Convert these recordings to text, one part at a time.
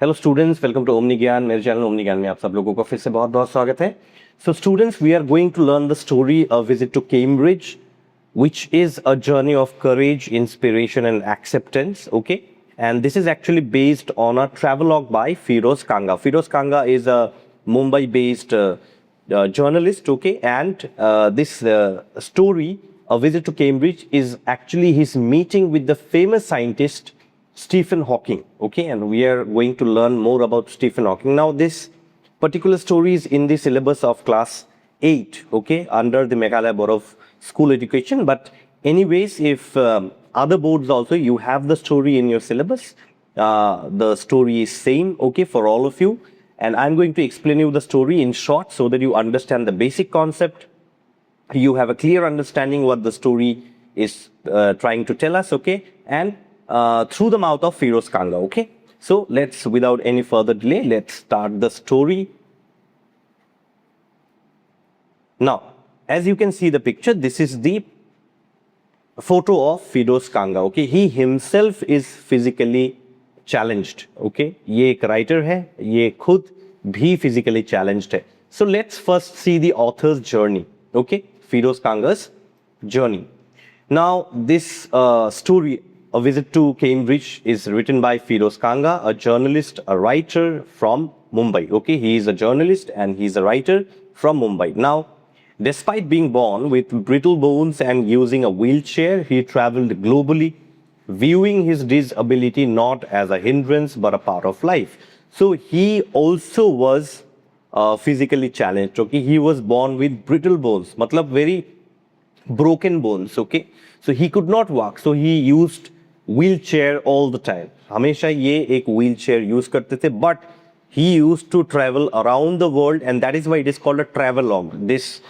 Hello students, welcome to omni Gyan. मेरे channel omni ज्ञान में आप सब लोगों का फिर से बहुत बहुत स्वागत है। So students, we are going to learn the story a visit to Cambridge, which is a journey of courage, inspiration, and acceptance. Okay, and this is actually based on a travelogue by Firdaus Kanga. Firdaus Kanga is a Mumbai-based journalist. Okay, and this story, A Visit to Cambridge, is actually his meeting with the famous scientist Stephen Hawking. Okay, and we are going to learn more about Stephen Hawking. Now, this particular story is in the syllabus of class 8. Okay, under the Meghalaya Board of School Education. But anyways, if other boards also, you have the story in your syllabus. The story is same, okay, for all of you. And I'm going to explain you the story in short so that you understand the basic concept. You have a clear understanding what the story is trying to tell us, okay? And through the mouth of Firdaus Kanga, okay? So let's, without any further delay, let's start the story. Now, as you can see the picture, this is the photo of Firdaus Kanga, okay? He himself is physically challenged, okay? ये एक writer है, ये खुद भी physically challenged है. So let's first see the author's journey, okay? Firdaus Kanga's journey. Now, this story, A Visit to Cambridge, is written by Firdaus Kanga, a journalist, a writer from Mumbai, okay? He is a journalist and he's a writer from Mumbai. Now, despite being born with brittle bones and using a wheelchair, he traveled globally, viewing his disability not as a hindrance but a part of life. So he also was physically challenged. Okay, he was born with brittle bones, matlab very broken bones. Okay, so he could not walk. So he used wheelchair all the time. हमेशा ये एक wheelchair use करते थे, but he used to travel around the world, and that is why it is called a travelogue. This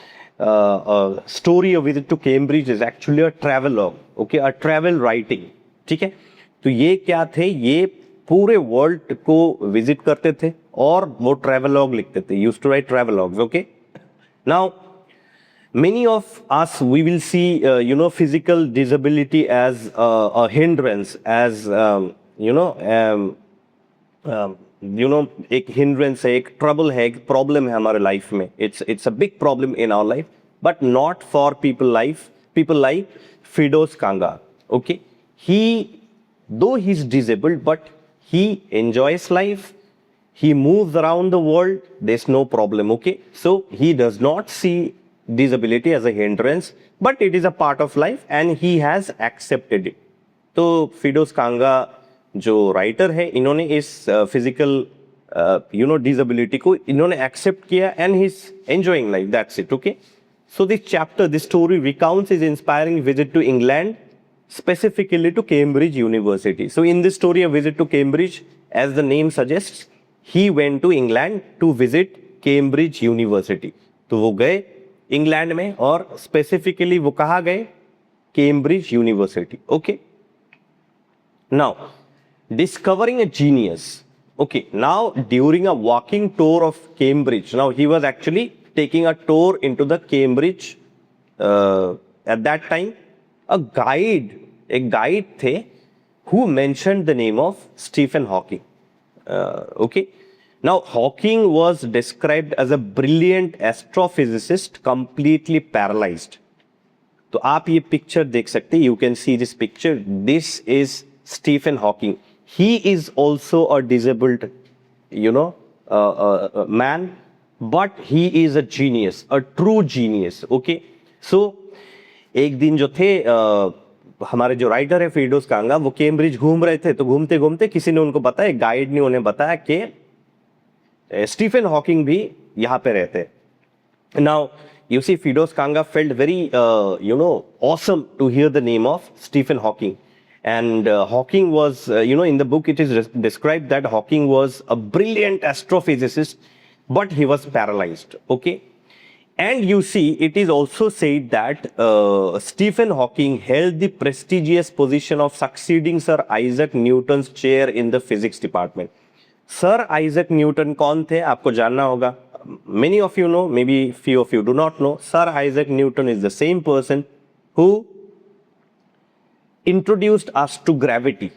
story of Visit to Cambridge is actually a travelogue, okay, a travel writing. ठीक है, तो ये क्या थे, ये पूरे world को visit करते थे और वो travelogue लिखते थे, used to write travelogues. Okay, now many of us, we will see physical disability as a hindrance, as एक hindrance है, एक trouble है, एक problem है हमारे life में. It's a big problem in our life, but not for people like Firdaus Kanga. Okay, though he's disabled, but he enjoys life. He moves around the world. There's no problem. Okay, so he does not see disability as a hindrance, but it is a part of life, and he has accepted it. तो Firdaus Kanga जो writer है, इन्होंने इस physical disability को इन्होंने accept किया, and he is enjoying life. That's it. Okay, so this chapter, this story recounts his inspiring visit to England, specifically to Cambridge University. So in this story, A Visit to Cambridge, as the name suggests, he went to England to visit Cambridge University. तो वो गए England में, और specifically वो कहाँ गए, Cambridge University. Okay, now discovering a genius. Okay, now during a walking tour of Cambridge, now he was actually taking a tour into the Cambridge. At that time, a guide थे who mentioned the name of Stephen Hawking. Okay, now Hawking was described as a brilliant astrophysicist, completely paralyzed. तो आप ये picture देख सकते हैं. You can see this picture. This is Stephen Hawking. He is also a disabled, man, but he is a genius, a true genius. Okay, so एक दिन जो थे हमारे जो राइटर है फीरदौस कांगा, वो कैम्ब्रिज घूम रहे थे. तो घूमते घूमते किसी ने उनको बताया, गाइड ने उन्हें बताया कि स्टीफन हॉकिंग भी यहाँ पे रहते. Now you see, Firdaus Kanga felt very awesome to hear the name of Stephen Hawking. And Hawking was, in the book it is described that Hawking was a brilliant astrophysicist, but he was paralyzed. Okay, and you see, it is also said that Stephen Hawking held the prestigious position of succeeding Sir Isaac Newton's chair in the physics department. Sir Isaac Newton कौन थे, आपको जानना होगा. Many of you know, maybe few of you do not know. Sir Isaac Newton is the same person who introduced us to gravity.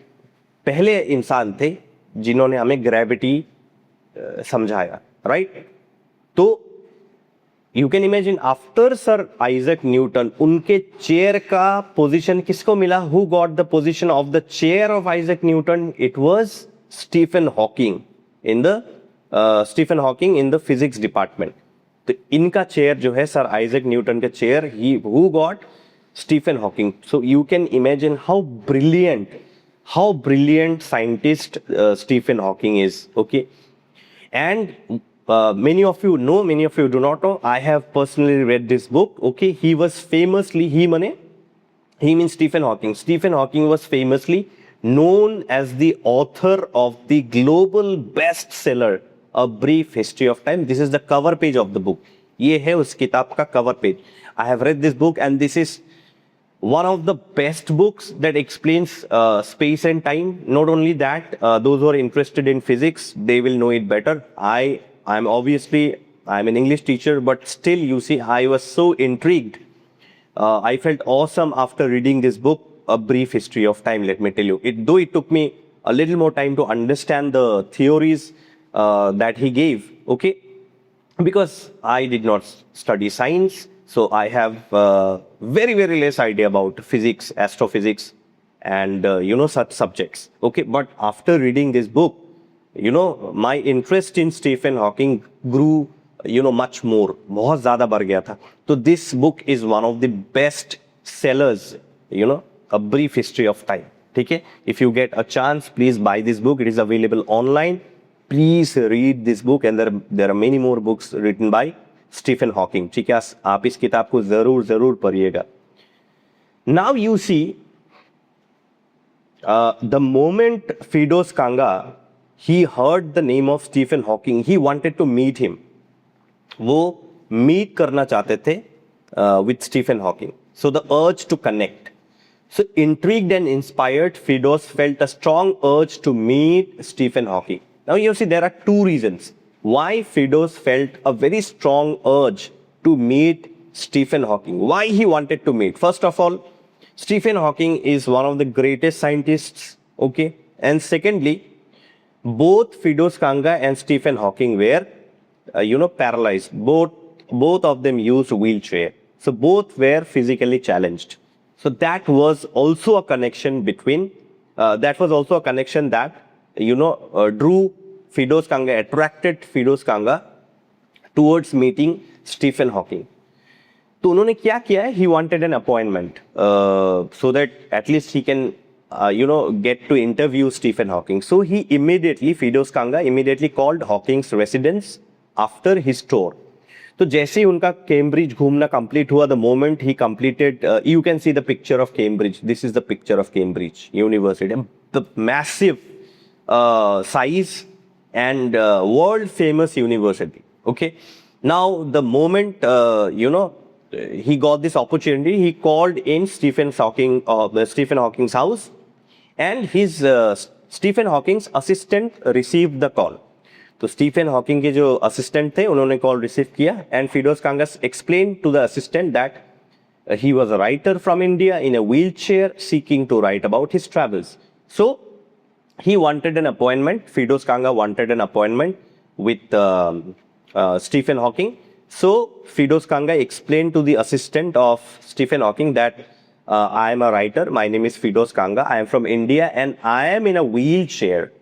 पहले इंसान थे जिन्होंने हमें ग्रेविटी समझाया, राइट? तो you can imagine after sir Isaac Newton उनके chair का position किसको मिला? Who got the position of the chair of Isaac Newton? It was Stephen Hawking in the physics department. तो इनका चेयर जो है सर आइजैक न्यूटन के chair, he who got? Stephen Hawking. So you can imagine how brilliant scientist Stephen Hawking is. Okay, and many of you know, many of you do not know. I have personally read this book. Okay, he means Stephen Hawking. Stephen Hawking was famously known as the author of the global bestseller A Brief History of Time. This is the cover page of the book. ये है उस किताब का cover page. I have read this book and this is one of the best books that explains space and time. Not only that, those who are interested in physics, they will know it better. I'm an English teacher, but still, you see, I was so intrigued. I felt awesome after reading this book, A Brief History of Time. Let me tell you, though it took me a little more time to understand the theories that he gave. Okay, because I did not study science. So I have very less idea about physics, astrophysics, and such subjects. Okay, but after reading this book, my interest in Stephen Hawking grew much more. बहुत ज़्यादा बढ़ गया था. So this book is one of the best sellers. A Brief History of Time. ठीक है? If you get a chance, please buy this book. It is available online. Please read this book, and there are many more books written by Stephen Hawking. ठीक है, आप इस किताब को जरूर पढ़िएगा. Now you see the moment Firdaus Kanga he heard the name of Stephen Hawking, he wanted to meet him. वो meet करना चाहते थे with Stephen Hawking. So the urge to connect. So intrigued and inspired, Firdaus felt a strong urge to meet Stephen Hawking. Now you see there are two reasons why Firdaus felt a very strong urge to meet Stephen Hawking. Why he wanted to meet? First of all, Stephen Hawking is one of the greatest scientists. Okay, and secondly, both Firdaus Kanga and Stephen Hawking were, paralyzed. Both of them used wheelchair. So both were physically challenged. So that was also a connection that drew Firdaus Kanga, attracted Firdaus Kanga towards meeting Stephen Hawking. तो उन्होंने क्या किया है? He wanted an appointment so that at least he can get to interview Stephen Hawking. So Firdaus Kanga immediately called Hawking's residence after his tour. तो जैसे ही उनका Cambridge घूमना complete हुआ, the moment he completed, you can see the picture of Cambridge. This is the picture of Cambridge university, the massive size and world famous university. Okay, now the moment he got this opportunity, he called in Stephen Hawking's house, and his Stephen Hawking's assistant received the call. तो Stephen Hawking के जो assistant थे उन्होंने call receive किया, and Firdaus Kanga explain to the assistant that he was a writer from India in a wheelchair seeking to write about his travels. So he wanted an appointment. Firdaus Kanga wanted an appointment with Stephen Hawking. So Firdaus Kanga explained to the assistant of Stephen Hawking that I am a writer. My name is Firdaus Kanga. I am from India and I am in a wheelchair.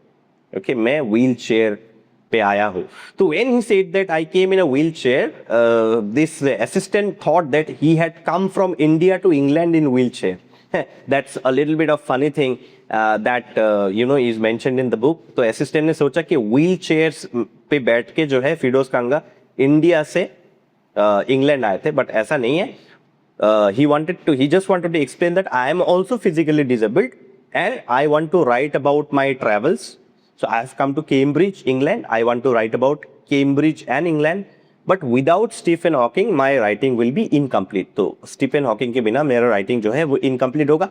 Okay, मैं wheelchair पे आया हूँ. So when he said that I came in a wheelchair, this assistant thought that he had come from India to England in wheelchair. That's a little bit of funny thing that is mentioned in the book. तो assistant ने सोचा कि wheelchairs पे बैठ के जो है फिरदौस कांगा India से इंग्लैंड आए थे, but ऐसा नहीं है. He just wanted to explain that I am also physically disabled and I want to write about my travels. So I have come to Cambridge, England. I want to write about Cambridge and England. But without Stephen Hawking, my writing will be incomplete. तो Stephen Hawking के बिना मेरा writing जो है वो incomplete होगा.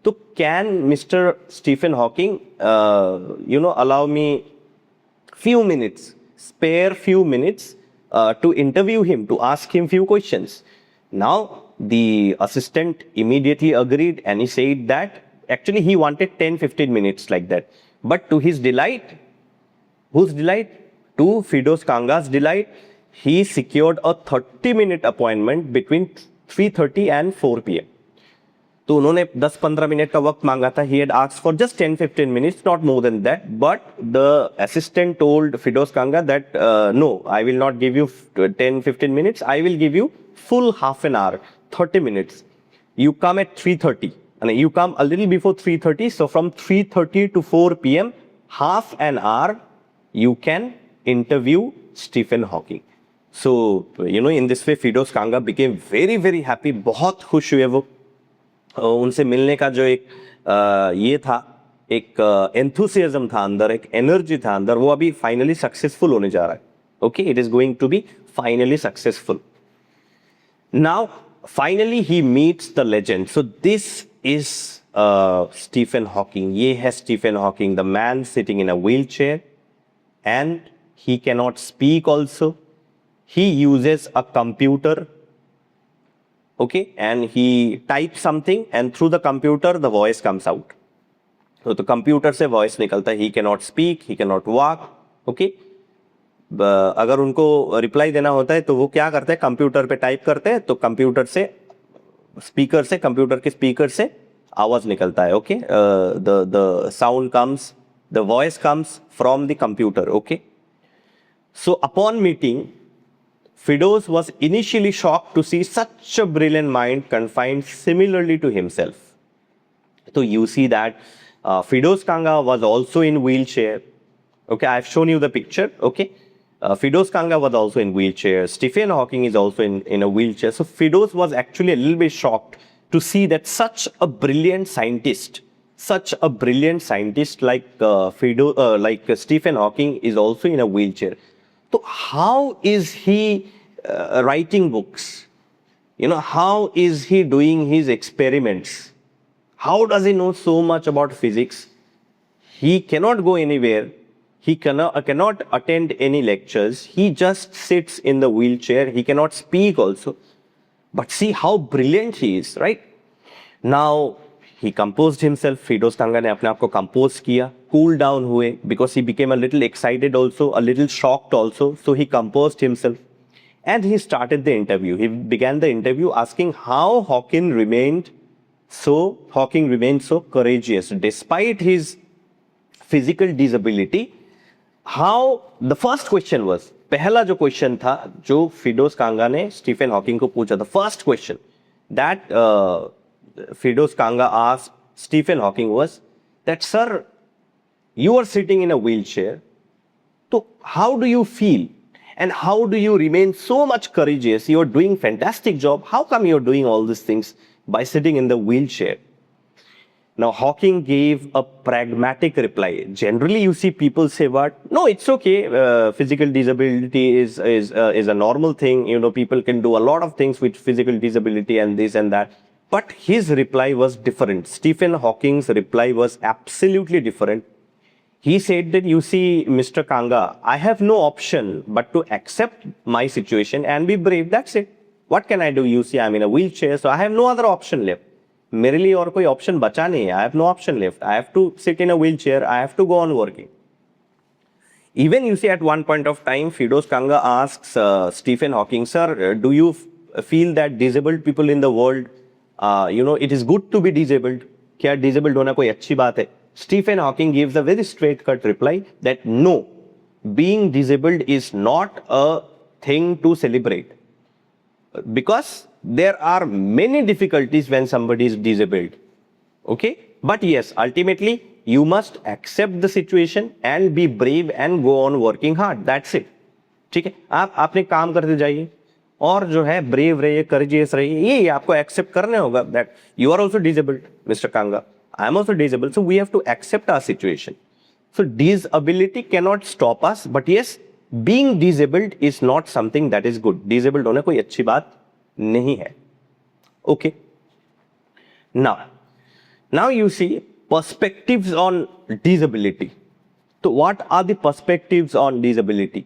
तो can Mr. Stephen Hawking, allow me spare few minutes to interview him, to ask him few questions. Now the assistant immediately agreed and he said that actually he wanted 10-15 minutes like that. But to his delight, Whose delight? To Firdaus Kanga's delight, he secured a 30-minute appointment between 3:30 and 4 p.m. तो उन्होंने 10-15 minute का वक्त मांगा था. He had asked for just 10-15 minutes, not more than that. But the assistant told Firdaus Kanga that no, I will not give you 10-15 minutes. I will give you full half an hour, 30 minutes. You come at 3:30, and you come a little before 3:30. So from 3:30 to 4 p.m., half an hour, you can interview Stephen Hawking. So in this way, Firdaus Kanga became very, very happy. बहुत खुश हुए वो. उनसे मिलने का जो एक ये था, एक एंथुसियाज्म था अंदर, एक एनर्जी था अंदर, वो अभी फाइनली सक्सेसफुल होने जा रहा है. Okay, it is going to be finally successful. Now finally he meets the legend. So this is Stephen Hawking. ये है Stephen Hawking, the man sitting in a wheelchair, and he cannot speak also. He uses a computer. Okay, and he types something, and through the computer the voice comes out. So the computer से voice निकलता है. He cannot speak, he cannot walk. Okay, अगर उनको reply देना होता है तो वो क्या करते हैं, कंप्यूटर पे टाइप करते हैं, तो कंप्यूटर से स्पीकर से, कंप्यूटर के स्पीकर से आवाज निकलता है. Okay, the sound comes, the voice comes from the computer. Okay, so upon meeting, Firdaus was initially shocked to see such a brilliant mind confined similarly to himself. So you see that Firdaus Kanga was also in wheelchair. Okay, I have shown you the picture. Okay, Firdaus Kanga was also in wheelchair. Stephen Hawking is also in a wheelchair. So Firdaus was actually a little bit shocked to see that such a brilliant scientist like Stephen Hawking is also in a wheelchair. So how is he writing books? How is he doing his experiments? How does he know so much about physics? He cannot go anywhere. He cannot attend any lectures. He just sits in the wheelchair. He cannot speak also. But see how brilliant he is, right? Now, he composed himself. Firdaus Kanga ने अपने आप को compose किया, cool down हुए, because he became a little excited also, a little shocked also. So he composed himself, and he started the interview. He began the interview asking how Hawking remained so courageous despite his physical disability. How the first question was, पहला जो question था जो Firdaus Kanga ने Stephen Hawking को पूछा, the first question that Firdaus Kanga asked Stephen Hawking was that, sir, you are sitting in a wheelchair. So how do you feel? And how do you remain so much courageous? You are doing fantastic job. How come you are doing all these things by sitting in the wheelchair? Now Hawking gave a pragmatic reply. Generally, you see people say, "What? No, it's okay. Physical disability is a normal thing. People can do a lot of things with physical disability and this and that." But his reply was different. Stephen Hawking's reply was absolutely different. He said that, you see, Mr. Kanga, I have no option but to accept my situation and be brave. That's it. What can I do? You see, I'm in a wheelchair, so I have no other option left. मेरे लिए और कोई option बचा नहीं है. I have no option left. I have to sit in a wheelchair. I have to go on working. Even, you see, at one point of time, Firdaus Kanga asks Stephen Hawking, sir, do you feel that disabled people in the world, it is good to be disabled? क्या disabled होना कोई अच्छी बात है? Stephen Hawking gives a very straight-cut reply that no, being disabled is not a thing to celebrate, because there are many difficulties when somebody is disabled. Okay, but yes, ultimately you must accept the situation and be brave and go on working hard. That's it. ठीक है, आप अपने काम करते जाइए और जो है brave रहिए, courageous रहिए. ये आपको accept करने होगा that you are also disabled, Mr. Kanga. I am also disabled, so we have to accept our situation. So disability cannot stop us, but yes, being disabled is not something that is good. Disabled होना कोई अच्छी बात नहीं है. Okay. Now you see perspectives on disability. So what are the perspectives on disability?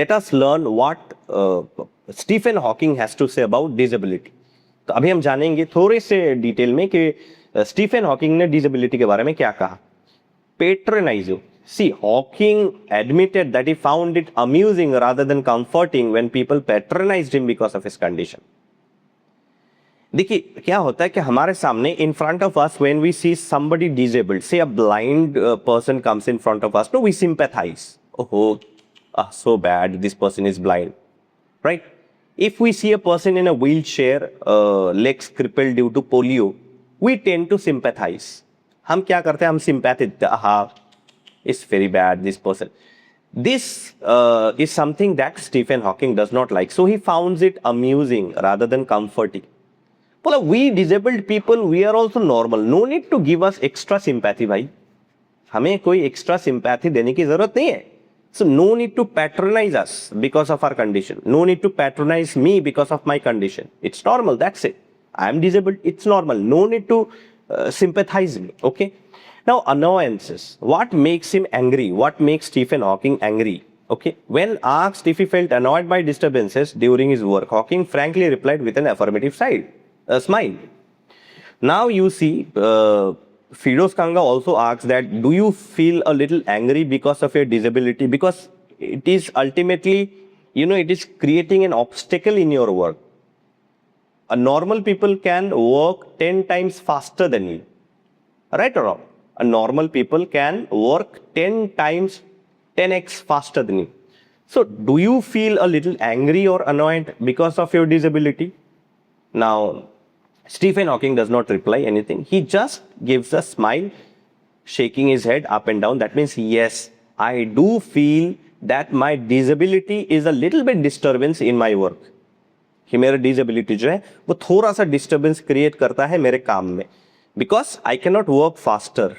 Let us learn what Stephen Hawking has to say about disability. तो अभी हम जानेंगे थोड़े से डिटेल में कि स्टीफन हॉकिंग ने डिसेबिलिटी के बारे में क्या कहा. पेट्रोनाइजो, See, Hawking admitted that he found it amusing rather than comforting when people patronized him because of his condition. देखिए क्या होता है कि हमारे सामने in front of us when we see somebody disabled, say a blind person comes in front of us, no, we sympathize. Oh, so bad, this person is blind, right? If we see a person in a wheelchair, legs crippled due to polio, we tend to sympathize. हम क्या करते हैं? हम sympathize. It's very bad, this person. This is something that Stephen Hawking does not like. So he finds it amusing rather than comforting. Well, we disabled people, we are also normal. No need to give us extra sympathy, भाई. हमें कोई extra sympathy देने की जरूरत नहीं है. So no need to patronize us because of our condition. No need to patronize me because of my condition. It's normal, that's it. I am disabled, it's normal. No need to sympathize me, okay? Now, annoyances. What makes him angry? What makes Stephen Hawking angry? Okay. When asked if he felt annoyed by disturbances during his work, Hawking frankly replied with an affirmative smile. Now you see, Firdaus Kanga also asks that, do you feel a little angry because of your disability? Because it is ultimately, it is creating an obstacle in your work. A normal people can work 10 times faster than you. Right or wrong? A normal people can work 10 times, 10x faster than you. So, do you feel a little angry or annoyed because of your disability? Now, Stephen Hawking does not reply anything. He just gives a smile, shaking his head up and down. That means, yes, I do feel that my disability is a little bit disturbance in my work. कि मेरा disability जो है वो थोड़ा सा disturbance create करता है मेरे काम में. Because I cannot work faster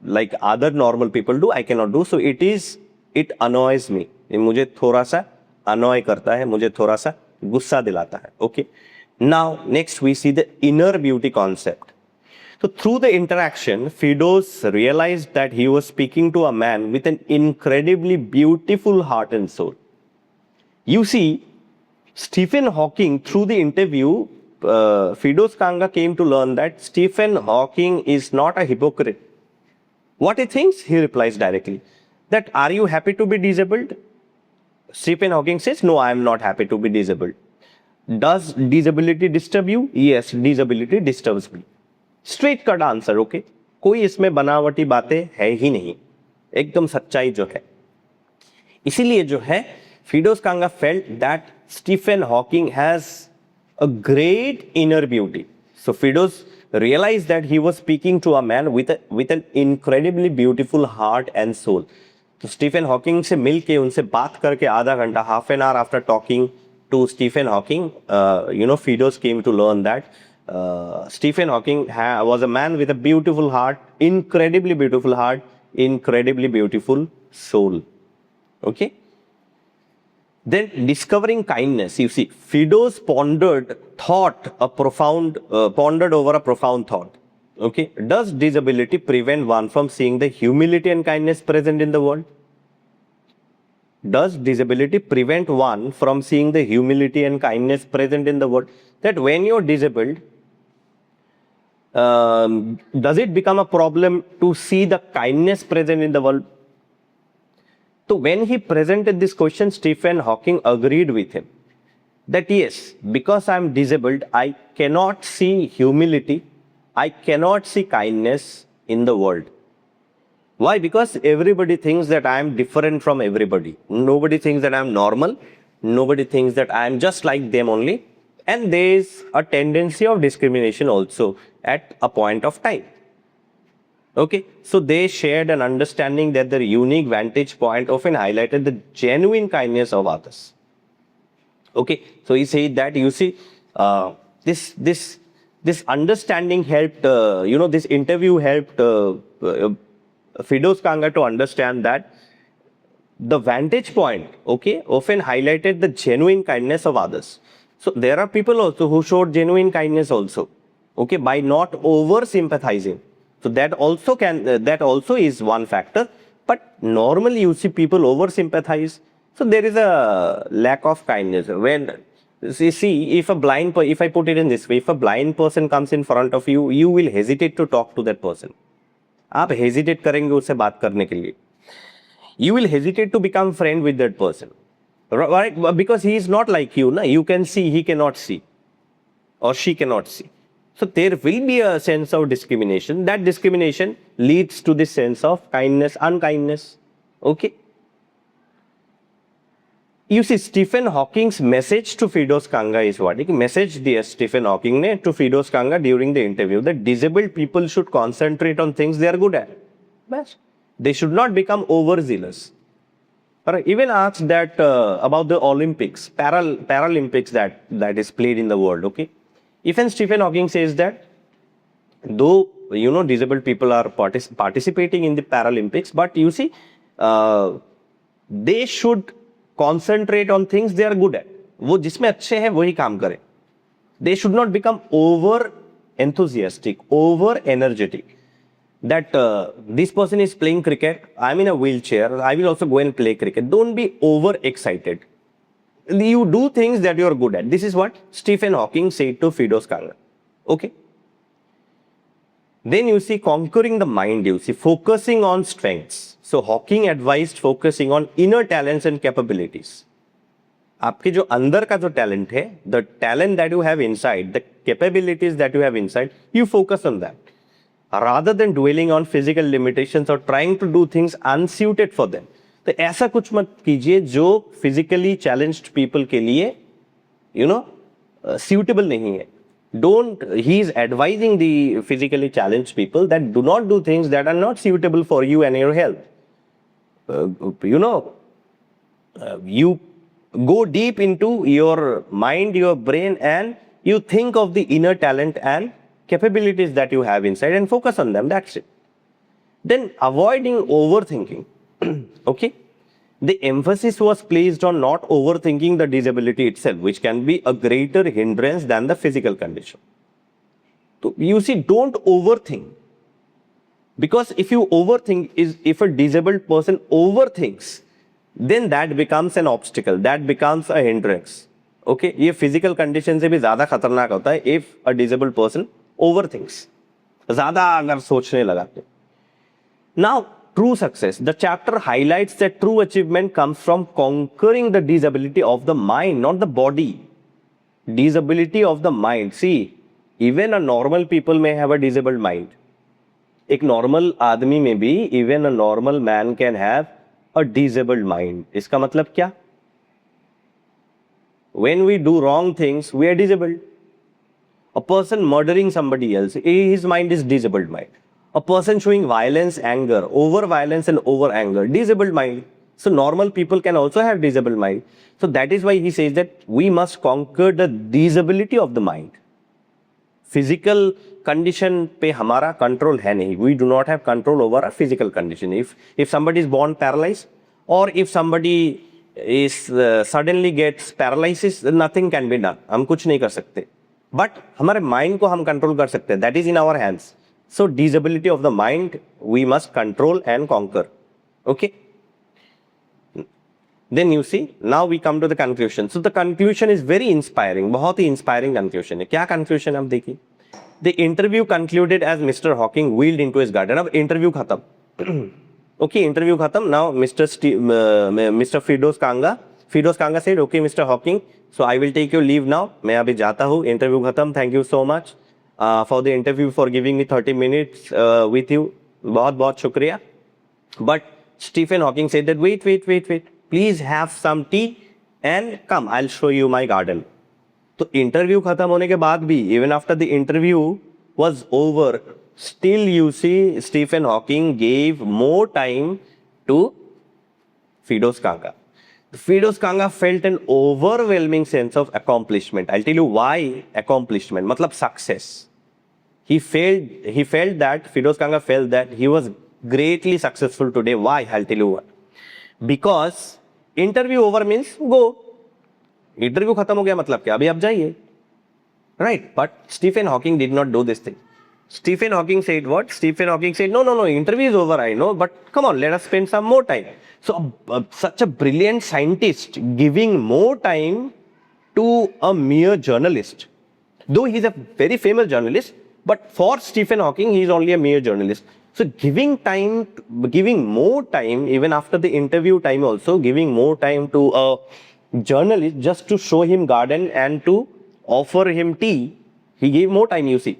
like other normal people do, I cannot do. So it annoys me. मुझे थोड़ा सा annoy करता है, मुझे थोड़ा सा गुस्सा दिलाता है. Okay. Now next we see the inner beauty concept. So through the interaction, Firdaus realized that he was speaking to a man with an incredibly beautiful heart and soul. You see, Stephen Hawking, through the interview, Firdaus Kanga came to learn that Stephen Hawking is not a hypocrite. What he thinks, he replies directly. That, are you happy to be disabled? Stephen Hawking says, no, I am not happy to be disabled. Does disability disturb you? Yes, disability disturbs me. Straight cut answer, okay? कोई इसमें बनावटी बातें है ही नहीं. एकदम सच्चाई जो है. इसीलिए जो है, Firdaus Kanga felt that Stephen Hawking has a great inner beauty. So Firdaus realized that he was speaking to a man with an incredibly beautiful heart and soul. तो Stephen Hawking से मिलके उनसे बात करके आधा घंटा, half an hour after talking to Stephen Hawking, Firdaus came to learn that Stephen Hawking was a man with a beautiful heart, incredibly beautiful heart, incredibly beautiful soul. Okay. Then discovering kindness. You see, Firdaus pondered over a profound thought. Okay. Does disability prevent one from seeing the humility and kindness present in the world? Does disability prevent one from seeing the humility and kindness present in the world? That when you're disabled, does it become a problem to see the kindness present in the world? So when he presented this question, Stephen Hawking agreed with him that yes, because I am disabled, I cannot see humility, I cannot see kindness in the world. Why? Because everybody thinks that I am different from everybody. Nobody thinks that I am normal. Nobody thinks that I am just like them only. And there is a tendency of discrimination also at a point of time. Okay, so they shared an understanding that their unique vantage point often highlighted the genuine kindness of others. Okay, so he said that, you see, this understanding helped, this interview helped Firdaus Kanga to understand that the vantage point, okay, often highlighted the genuine kindness of others. So there are people also who showed genuine kindness also, okay, by not over sympathizing. So that also is one factor. But normally you see people over sympathize. So there is a lack of kindness. When see, if I put it in this way, if a blind person comes in front of you, you will hesitate to talk to that person. आप hesitate करेंगे उससे बात करने के लिए. you will hesitate to become friend with that person, right? Because he is not like you, na? You can see, he cannot see, or she cannot see. So there will be a sense of discrimination. That discrimination leads to this sense of kindness, unkindness. Okay. You see, Stephen Hawking's message to Firdaus Kanga is what? He message दिया Stephen Hawking ने to Firdaus Kanga during the interview that disabled people should concentrate on things they are good at. Bas. They should not become overzealous. Or even asked that about the Olympics, Paralympics that is played in the world. Okay, even Stephen Hawking says that though disabled people are participating in the Paralympics, but you see, they should concentrate on things they are good at. वो जिसमें अच्छे हैं वही काम करें. They should not become over enthusiastic, over energetic. That this person is playing cricket, I'm in a wheelchair, I will also go and play cricket. Don't be over excited. You do things that you are good at. This is what Stephen Hawking said to Firdaus Kanga. Okay. Then you see conquering the mind, you see focusing on strengths. So Hawking advised focusing on inner talents and capabilities. आपके जो अंदर का जो talent है, the talent that you have inside, the capabilities that you have inside, you focus on that. Rather than dwelling on physical limitations or trying to do things unsuited for them. तो ऐसा कुछ मत कीजिए जो physically challenged people के लिए, suitable नहीं है. He is advising the physically challenged people that do not do things that are not suitable for you and your health. You go deep into your mind, your brain, and you think of the inner talent and capabilities that you have inside and focus on them. That's it. Then avoiding overthinking. Okay. The emphasis was placed on not overthinking the disability itself, which can be a greater hindrance than the physical condition. So you see, don't overthink. Because if you overthink, if a disabled person overthinks, then that becomes an obstacle, that becomes a hindrance. Okay, ये physical condition से भी ज़्यादा खतरनाक होता है if a disabled person overthinks. ज़्यादा अगर सोचने लगा तो. Now, true success. The chapter highlights that true achievement comes from conquering the disability of the mind, not the body. Disability of the mind. See, even a normal people may have a disabled mind. एक normal आदमी में भी even a normal man can have a disabled mind. इसका मतलब क्या? When we do wrong things, we are disabled. A person murdering somebody else, his mind is disabled mind. A person showing violence, anger, over violence and over anger, disabled mind. So normal people can also have disabled mind. So that is why he says that we must conquer the disability of the mind. Physical condition पे हमारा control है नहीं. We do not have control over a physical condition. If somebody is born paralyzed, or if somebody is suddenly gets paralysis, nothing can be done. हम कुछ नहीं कर सकते. But हमारे mind को हम control कर सकते हैं. That is in our hands. So disability of the mind we must control and conquer. Okay. Then you see, now we come to the conclusion. So the conclusion is very inspiring. बहुत ही inspiring conclusion है. क्या conclusion हम देखिए? The interview concluded as Mr. Hawking wheeled into his garden. अब interview खत्म. Okay, interview खत्म. Now Mr. Firdaus Kanga said, okay, Mr. Hawking, so I will take your leave now. मैं अभी जाता हूँ. Interview खत्म. Thank you so much for the interview, for giving me 30 minutes with you. बहुत बहुत शुक्रिया. But Stephen Hawking said that wait. Please have some tea and come. I'll show you my garden. तो interview खत्म होने के बाद भी, even after the interview was over, still you see Stephen Hawking gave more time to Firdaus Kanga. Firdaus Kanga felt an overwhelming sense of accomplishment. I'll tell you why accomplishment, मतलब success. He felt that, Firdaus Kanga felt that he was greatly successful today. Why? I'll tell you what. Because interview over means go. Interview खत्म हो गया मतलब क्या? अभी आप जाइए. Right? But Stephen Hawking did not do this thing. Stephen Hawking said what? Stephen Hawking said, no, interview is over, I know, but come on, let us spend some more time. So such a brilliant scientist giving more time to a mere journalist. Though he is a very famous journalist, but for Stephen Hawking, he is only a mere journalist. So giving time, giving more time, even after the interview time also, giving more time to a journalist just to show him garden and to offer him tea, he gave more time, you see.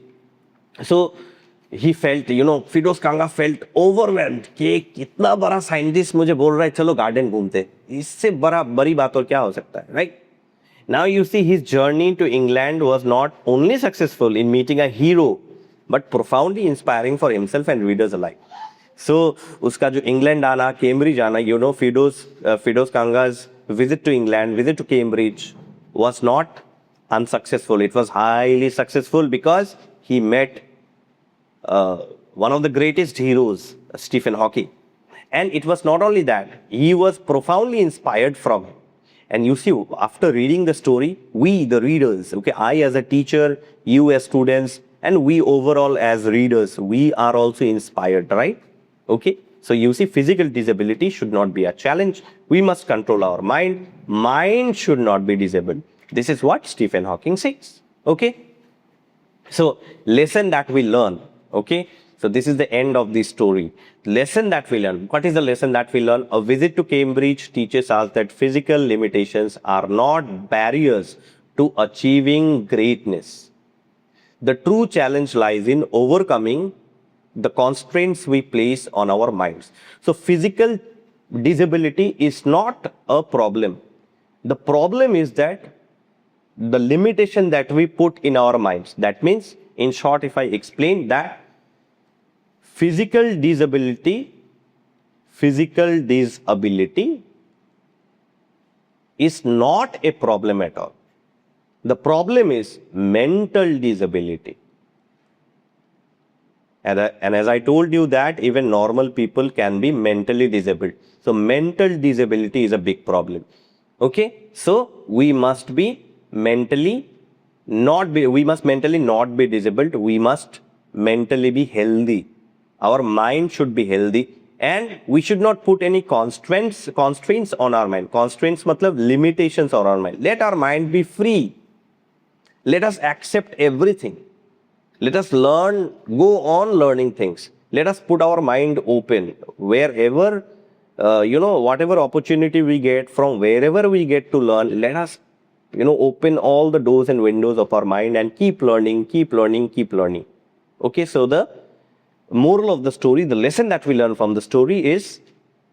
So he felt, Firdaus Kanga felt overwhelmed कि कितना बड़ा scientist मुझे बोल रहा है चलो garden घूमते, इससे बड़ी बात और क्या हो सकता है, right? Now you see his journey to England was not only successful in meeting a hero, but profoundly inspiring for himself and readers alike. So उसका जो इंग्लैंड आना, कैम्ब्रिज आना, Firdaus Kanga's visit to England, visit to Cambridge was not unsuccessful. It was highly successful because he met one of the greatest heroes, Stephen Hawking. And it was not only that, he was profoundly inspired from him. And you see, after reading the story, we, the readers, okay, I as a teacher, you as students, and we overall as readers, we are also inspired, right? Okay. So you see, physical disability should not be a challenge. We must control our mind. Mind should not be disabled. This is what Stephen Hawking says. Okay. So lesson that we learn. Okay. So this is the end of the story. Lesson that we learn. What is the lesson that we learn? A visit to Cambridge teaches us that physical limitations are not barriers to achieving greatness. The true challenge lies in overcoming the constraints we place on our minds. So physical disability is not a problem. The problem is that the limitation that we put in our minds. That means, in short, if I explain that, physical disability is not a problem at all. The problem is mental disability. And as I told you that even normal people can be mentally disabled. So mental disability is a big problem. Okay. So we must mentally not be disabled. We must mentally be healthy. Our mind should be healthy, and we should not put any constraints on our mind. Constraints matlab limitations on our mind. Let our mind be free. Let us accept everything. Let us learn, go on learning things. Let us put our mind open. Wherever, whatever opportunity we get, from wherever we get to learn, let us, open all the doors and windows of our mind and keep learning. Okay, so the moral of the story, the lesson that we learn from the story is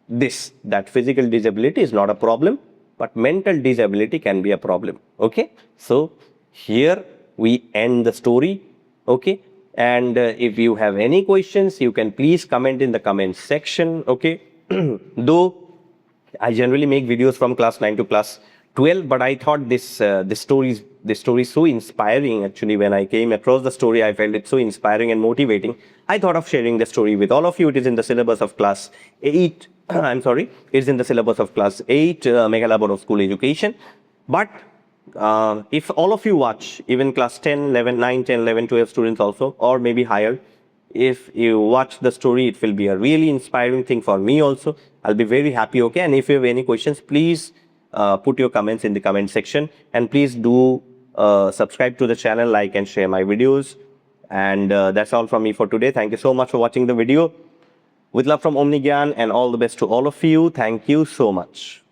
this, that physical disability is not a problem, but mental disability can be a problem. Okay, so here we end the story. Okay, and if you have any questions, you can please comment in the comment section. Okay, though I generally make videos from class 9 to class 12, but I thought this story is so inspiring. Actually, when I came across the story, I felt it so inspiring and motivating. I thought of sharing the story with all of you. It is in the syllabus of class 8. I'm sorry, it's in the syllabus of class 8, Meghalaya Board of School Education. But if all of you watch, even class 10, 11, 9, 10, 11, 12 students also, or maybe higher, if you watch the story, it will be a really inspiring thing for me also. I'll be very happy. Okay, and if you have any questions, please put your comments in the comment section, and please do subscribe to the channel, like and share my videos. And that's all from me for today. Thank you so much for watching the video. With love from Omni Gyan, and all the best to all of you. Thank you so much.